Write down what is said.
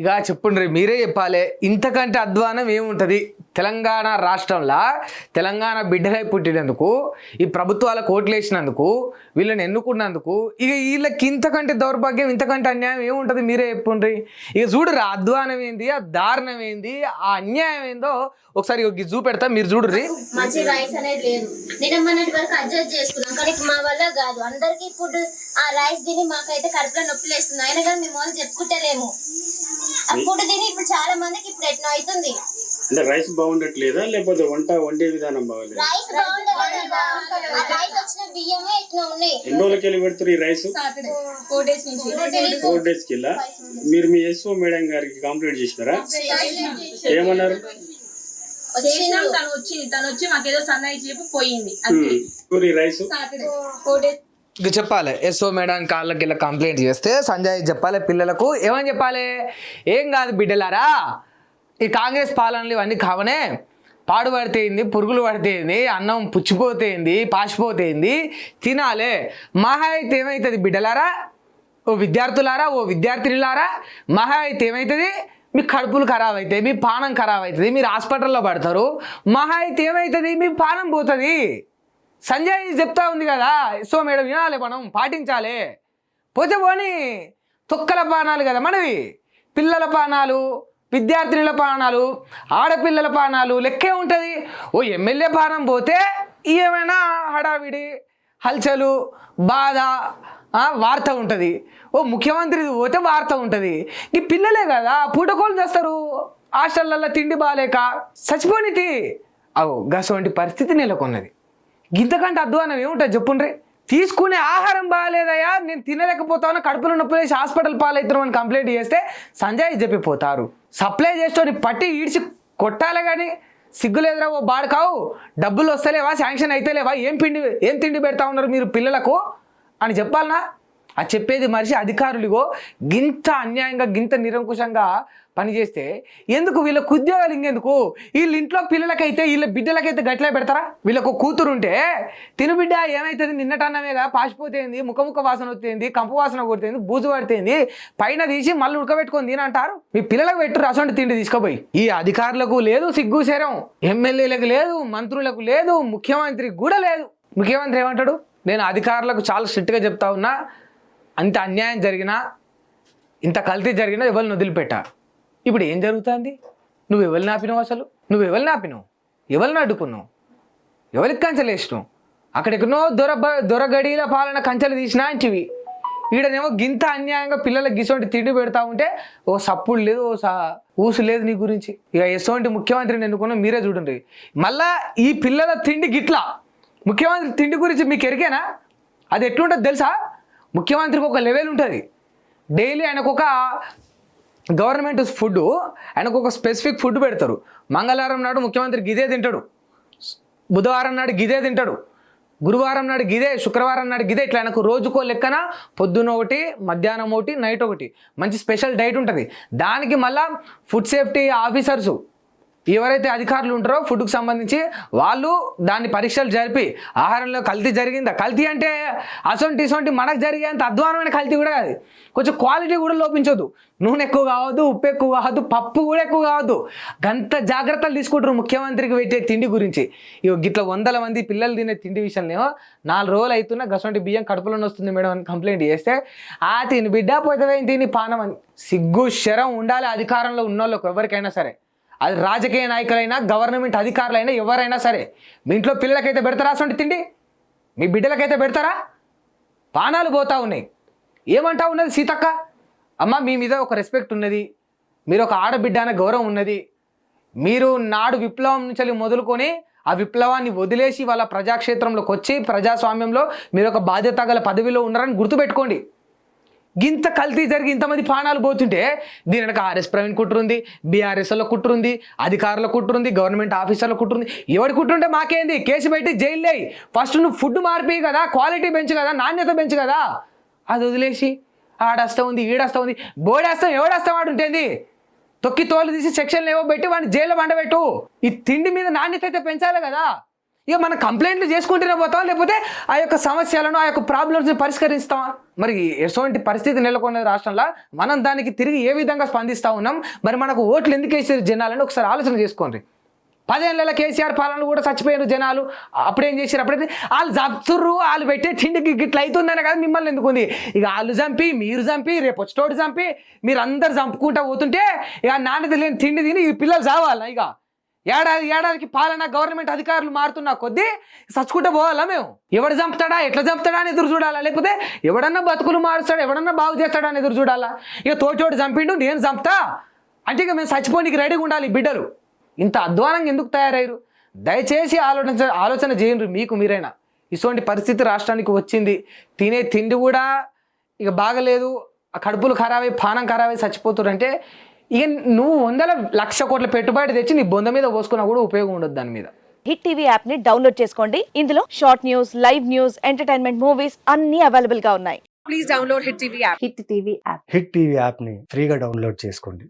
ఇక చెప్పుండ్రి మీరే చెప్పాలి, ఇంతకంటే అధ్వానం ఏముంటుంది? తెలంగాణ రాష్ట్రంలో తెలంగాణ బిడ్డలై పుట్టినందుకు, ఈ ప్రభుత్వాలకు ఓట్లు వేసినందుకు, వీళ్ళని ఎన్నుకున్నందుకు ఇక వీళ్ళకి ఇంతకంటే దౌర్భాగ్యం, ఇంతకంటే అన్యాయం ఏముంటుంది? మీరే చెప్పుండ్రి. ఇక చూడుర్రి ఆ అధ్వానం ఏంది, ఆ దారుణం ఏంది, ఆ అన్యాయం ఏందో ఒకసారి చూపెడతా, మీరు చూడుర్రి. మంచి రైస్ అనేది లేదు. నేను మొన్నటి వరకు అడ్జస్ట్ చేసుకున్నాం, కానీ మా వల్ల కాదు. అందరికి ఇప్పుడు ఆ రైస్ తిని మాకైతే కడుపులో నొప్పి లేస్తుంది. అయినా కానీ మేము వాళ్ళు చెప్పుకుంటలేము. ఆ ఫుడ్ తిని ఇప్పుడు చాలా మందికి ఇప్పుడు ఎట్లా అవుతుంది. అంటే రైస్ బాగుండట్లేదా, లేకపోతే వండే విధానం బాగలేదు? రైస్ బాగుండలేదు. ఆ రైస్ వచ్చిన బియ్యమే ఇట్లా ఉన్నాయి. ఎన్ని రోజులకి వెళ్ళి పెడుతున్నారు ఈ రైస్? 4 days నుంచి. 4 days కి వెళ్ళా. మీరు మీ ఎస్ఓ మేడం గారికి కంప్లైంట్ చేసినారా? ఏమన్నారు? తను వచ్చి మాకేదో సన్నాయి చెప్పి పోయింది. ఈ రైస్ 4 days ఇక చెప్పాలి, ఎస్ఓ మేడం కాళ్ళకి ఇలా కంప్లైంట్ చేస్తే సంజయ్ చెప్పాలి పిల్లలకు. ఏమని చెప్పాలి? ఏం కాదు బిడ్డలారా, ఈ కాంగ్రెస్ పాలనలు ఇవన్నీ కావనే, పాడు పడితేంది, పురుగులు పడితేంది, అన్నం పుచ్చిపోతేంది, పాసిపోతేంది, తినాలే. మహా అయితే ఏమవుతుంది బిడ్డలారా, ఓ విద్యార్థులారా, ఓ విద్యార్థినిలారా, మహా అయితే ఏమవుతుంది? మీ కడుపులు ఖరాబ్ అవుతాయి, మీ పానం ఖరాబ్ అవుతుంది, మీరు హాస్పిటల్లో పడతారు. మహా అయితే ఏమవుతుంది? మీ పానం పోతుంది. సంజయ్ చెప్తా ఉంది కదా, సో మేడం వినాలి, మనం పాటించాలి. పోతే పోనీ తొక్కల పానాలు కదా మనవి, పిల్లల పానాలు, విద్యార్థినుల పానాలు, ఆడపిల్లల పానాలు లెక్కే ఉంటుంది. ఓ ఎమ్మెల్యే పానం పోతే ఏమైనా హడావిడి, హల్చలు, బాధ, వార్త ఉంటుంది. ఓ ముఖ్యమంత్రిది పోతే వార్త ఉంటుంది. ఈ పిల్లలే కదా పూటకోలు చేస్తారు, హాస్టళ్ళల్లో తిండి బాగాలేక చచ్చిపోనితి. అవు గసవంటి పరిస్థితి నెలకొన్నది. ఇంతకంటే అధ్వానం ఏముంటుంది చెప్పుండ్రి? తీసుకునే ఆహారం బాగాలేదయ్యా, నేను తినలేకపోతాను, కడుపులో నొప్పి వేసి హాస్పిటల్ పాలవుతున్నామని కంప్లైంట్ చేస్తే సంజయ్ చెప్పిపోతారు. సప్లై చేస్తూ పట్టి ఈడ్చి కొట్టాలి, కానీ సిగ్గులేదురా ఓ బాడకావు, డబ్బులు వస్తలేవా, శాంక్షన్ అయితేలేవా, ఏం తిండి పెడతా ఉన్నారు మీరు పిల్లలకు అని చెప్పాలనా? అది చెప్పేది మనిషి అధికారులుగో గింత అన్యాయంగా, గింత నిరంకుశంగా పనిచేస్తే ఎందుకు? వీళ్ళకు ఉద్యోగాలు ఇంకెందుకు? వీళ్ళ ఇంట్లో పిల్లలకైతే, వీళ్ళ బిడ్డలకైతే గట్లే పెడతారా? వీళ్ళకు కూతురు ఉంటే తిను బిడ్డ ఏమవుతుంది, నిన్నటన్నమేగా పాసిపోతేంది, ముఖముఖ వాసన వస్తేంది, కంపు వాసన కొడుతుంది, బూజు పడితేంది, పైన తీసి మళ్ళీ ఉడకబెట్టుకొని తినంటారు. మీ పిల్లలకు పెట్టు అసొంటి తిండి తీసుకుపోయి. ఈ అధికారులకు లేదు సిగ్గు శరం, ఎమ్మెల్యేలకు లేదు, మంత్రులకు లేదు, ముఖ్యమంత్రికి కూడా లేదు. ముఖ్యమంత్రి ఏమంటాడు? నేను అధికారులకు చాలా స్ట్రిక్ట్గా చెప్తా ఉన్నా, అంత అన్యాయం జరిగినా, ఇంత కల్తీ జరిగినా ఎవరిని వదిలిపెట్టా. ఇప్పుడు ఏం జరుగుతుంది? నువ్వు ఎవరిని ఆపినావు? అసలు నువ్వు ఎవరిని ఆపినావు? ఎవరిని అడ్డుకున్నావు? ఎవరికి కంచెలు వేసినావు? అక్కడెక్కడో దొరగడీల పాలన కంచెలు తీసినా అంటివి. ఈడనేమో గింత అన్యాయంగా పిల్లలకు గిసోంటి తిండి పెడతా ఉంటే ఓ సప్పుడు లేదు, ఓ ఊసు లేదు నీ గురించి. ఇక ఎసోంటి ముఖ్యమంత్రిని ఎన్నుకున్నా మీరే చూడండి. మళ్ళా ఈ పిల్లల తిండి గిట్లా ముఖ్యమంత్రి తిండి గురించి మీకు ఎరికేనా? అది ఎట్లుంటుంది తెలుసా? ముఖ్యమంత్రికి ఒక లెవెల్ ఉంటుంది. డైలీ ఆయనకు ఒక గవర్నమెంట్ ఫుడ్, ఆయనకు ఒక స్పెసిఫిక్ ఫుడ్ పెడతారు. మంగళవారం నాడు ముఖ్యమంత్రి గిదే తింటాడు, బుధవారం నాడు గిదే తింటాడు, గురువారం నాడు గిదే, శుక్రవారం నాడు గిదే. ఇట్లా ఆయనకు రోజుకో లెక్కన పొద్దున ఒకటి, మధ్యాహ్నం ఒకటి, నైట్ ఒకటి మంచి స్పెషల్ డైట్ ఉంటుంది. దానికి మళ్ళా ఫుడ్ సేఫ్టీ ఆఫీసర్సు ఎవరైతే అధికారులు ఉంటారో ఫుడ్కి సంబంధించి వాళ్ళు దాన్ని పరీక్షలు జరిపి ఆహారంలో కల్తీ జరిగిందా, కల్తీ అంటే అసొంటి మనకు జరిగేంత అధ్వానమైన కల్తీ కూడా కాదు, కొంచెం క్వాలిటీ కూడా లోపించొద్దు. నూనె ఎక్కువ కావద్దు, ఉప్పు ఎక్కువ కావద్దు, పప్పు కూడా ఎక్కువ కావద్దు. గంత జాగ్రత్తలు తీసుకుంటారు ముఖ్యమంత్రికి పెట్టే తిండి గురించి. ఇక గిట్ల 100 మంది పిల్లలు తినే తిండి విషయంలో 4 రోజులు అవుతున్నా గసంటి బియ్యం కడుపులోనే వస్తుంది మేడం అని కంప్లైంట్ చేస్తే, తిని బిడ్డ పోతే తిని పానం అని సిగ్గు శరం ఉండాలి అధికారంలో ఉన్న వాళ్ళకు ఎవరికైనా సరే. అది రాజకీయ నాయకులైనా, గవర్నమెంట్ అధికారులైనా, ఎవరైనా సరే. మీ ఇంట్లో పిల్లలకైతే పెడతారా అసలు తిండి? మీ బిడ్డలకైతే పెడతారా? పానాలు పోతా ఉన్నాయి. ఏమంటా ఉన్నది సీతక్క? అమ్మ మీ మీద ఒక రెస్పెక్ట్ ఉన్నది, మీరు ఒక ఆడబిడ్డ అనే గౌరవం ఉన్నది. మీరు నాడు విప్లవం నుంచి మొదలుకొని ఆ విప్లవాన్ని వదిలేసి వాళ్ళ ప్రజాక్షేత్రంలోకి వచ్చి ప్రజాస్వామ్యంలో మీరు ఒక బాధ్యత గల పదవిలో ఉన్నారని గుర్తుపెట్టుకోండి. గింత కల్తీ జరిగి ఇంతమంది ప్రాణాలు పోతుంటే దీని వెనక ఆర్ఎస్ ప్రవీణ్ కుట్రుంది, బీఆర్ఎస్లో కుట్రుంది, అధికారుల కుట్రుంది, గవర్నమెంట్ ఆఫీసర్ల కుట్రుంది. ఎవరి కుట్రుంటే మాకేంది? కేసు పెట్టి జైలు అయ్యి ఫస్ట్ నువ్వు ఫుడ్ మార్పి కదా, క్వాలిటీ పెంచు కదా, నాణ్యత పెంచు కదా. అది వదిలేసి ఆడస్తా ఉంది, ఈడస్తా ఉంది, బోడేస్తాం ఎవడేస్తాం వాడు ఉంటుంది. తొక్కి తోలు తీసి సెక్షన్లు ఏవో పెట్టి వాడిని జైల్లో వండబెట్టు. ఈ తిండి మీద నాణ్యత అయితే పెంచాలి కదా. ఇక మనం కంప్లైంట్లు చేసుకుంటూనే పోతాం, లేకపోతే ఆ యొక్క సమస్యలను ఆ యొక్క ప్రాబ్లమ్స్ని పరిష్కరిస్తామా? మరి ఎటువంటి పరిస్థితి నెలకొన్నది రాష్ట్రంలో, మనం దానికి తిరిగి ఏ విధంగా స్పందిస్తూ ఉన్నాం? మరి మనకు ఓట్లు ఎందుకు వేసారు జనాలని ఒకసారి ఆలోచన చేసుకోండి. 10 ఏళ్ళ కేసీఆర్ పాలన కూడా చచ్చిపోయారు జనాలు. అప్పుడేం చేశారు? అప్పుడైతే వాళ్ళు చంపుతుర్రు, వాళ్ళు పెట్టే తిండికి గిట్ల అవుతుందనే కదా మిమ్మల్ని ఎందుకుంది. ఇక వాళ్ళు చంపి, మీరు చంపి, రేపు వచ్చేటోటి చంపి, మీరు అందరు చంపుకుంటూ పోతుంటే ఇక నాణ్యత లేని తిండి తిని ఈ పిల్లలు చావాలా? ఇక ఏడాదికి పాలన గవర్నమెంట్ అధికారులు మారుతున్నా కొద్దీ చచ్చుకుంటూ పోవాలా మేము? ఎవడు చంపుతాడా, ఎట్లా చంపుతాడా అని ఎదురు చూడాలా? లేకపోతే ఎవడన్నా బతుకులు మారుస్తాడా, ఎవడన్నా బాగు చేస్తాడా అని ఎదురు చూడాలా? ఇక తోటోడు చంపిండు, నేను చంపుతా అంటే ఇక మేము చచ్చిపోనికి రెడీగా ఉండాలి. బిడ్డలు ఇంత అధ్వానంగా ఎందుకు తయారయ్యారు? దయచేసి ఆలోచన చేయండి మీకు మీరైనా. ఇటువంటి పరిస్థితి రాష్ట్రానికి వచ్చింది. తినే తిండి కూడా ఇక బాగలేదు, కడుపులు ఖరాబై పానం ఖరాబై చచ్చిపోతురంటే ఇక నువ్వు 100 కోట్ల పెట్టుబడి తెచ్చి నీ బొంద మీద పోసుకున్నా కూడా ఉపయోగం ఉండదు దాని మీద. హిట్ టీవీ యాప్ ని డౌన్లోడ్ చేసుకోండి. ఇందులో short news, live news, entertainment movies అన్ని అవైలబుల్ గా ఉన్నాయి. హిట్ టీవీ యాప్ ని ఫ్రీగా డౌన్లోడ్ చేసుకోండి.